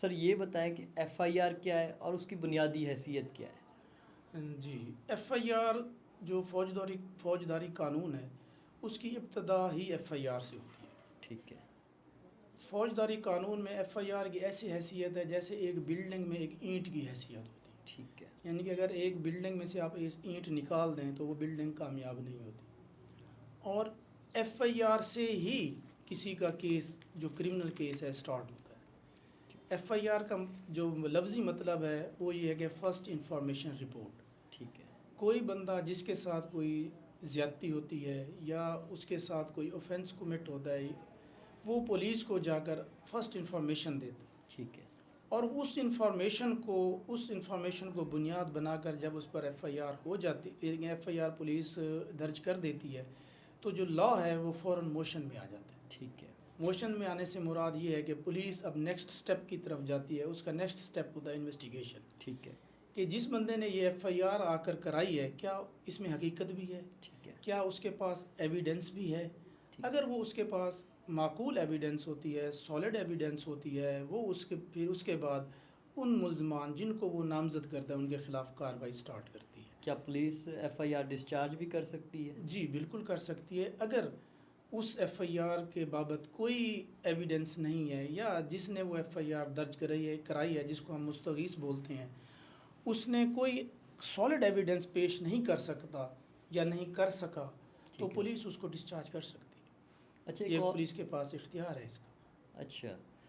سر یہ بتائیں کہ ایف آئی آر کیا ہے اور اس کی بنیادی حیثیت کیا ہے؟ جی، ایف آئی آر جو فوجداری قانون ہے اس کی ابتدا ہی ایف آئی آر سے ہوتی ہے۔ ٹھیک ہے، فوجداری قانون میں ایف آئی آر کی ایسی حیثیت ہے جیسے ایک بلڈنگ میں ایک اینٹ کی حیثیت ہوتی ہے، ٹھیک ہے، یعنی کہ اگر ایک بلڈنگ میں سے آپ اس اینٹ نکال دیں تو وہ بلڈنگ کامیاب نہیں ہوتی، اور ایف آئی آر سے ہی کسی کا کیس جو کرمنل کیس ہے سٹارٹ ہوتا ہے۔ ایف آئی آر کا جو لفظی مطلب ہے وہ یہ ہے کہ فرسٹ انفارمیشن رپورٹ۔ ٹھیک ہے، کوئی بندہ جس کے ساتھ کوئی زیادتی ہوتی ہے یا اس کے ساتھ کوئی اوفینس کمٹ ہوتا ہے وہ پولیس کو جا کر فرسٹ انفارمیشن دیتا ہے، ٹھیک ہے، اور اس انفارمیشن کو بنیاد بنا کر جب اس پر ایف آئی آر ہو جاتی، ایف آئی آر پولیس درج کر دیتی ہے تو جو لا ہے وہ فوراً موشن میں آ جاتا ہے۔ ٹھیک ہے، موشن میں آنے سے مراد یہ ہے کہ پولیس اب نیکسٹ سٹیپ کی طرف جاتی ہے، اس کا نیکسٹ سٹیپ ہوتا ہے انویسٹیگیشن، ٹھیک ہے، کہ جس بندے نے یہ ایف آئی آر آ کر کرائی ہے کیا اس میں حقیقت بھی ہے، ٹھیک ہے، کیا اس کے پاس ایویڈنس بھی ہے۔ ٹھیک اگر وہ اس کے پاس معقول ایویڈنس ہوتی ہے، سالڈ ایویڈنس ہوتی ہے، وہ پھر اس کے بعد ان ملزمان جن کو وہ نامزد کرتا ہے ان کے خلاف کارروائی سٹارٹ کرتی ہے۔ کیا police F I R discharge بھی کر سکتی ہے؟ جی بالکل کر سکتی ہے، اگر اس ایف آئی آر کے بابت کوئی ایویڈنس نہیں ہے یا جس نے وہ ایف آئی آر درج کرائی ہے جس کو ہم مستغیث بولتے ہیں، اس نے کوئی سالڈ ایویڈنس پیش نہیں کر سکتا یا نہیں کر سکا تو ٹھیک ہے، پولیس اس کو ڈسچارج کر سکتی ہے۔ اچھا یہ پولیس کے پاس اختیار ہے اس کا۔ اچھا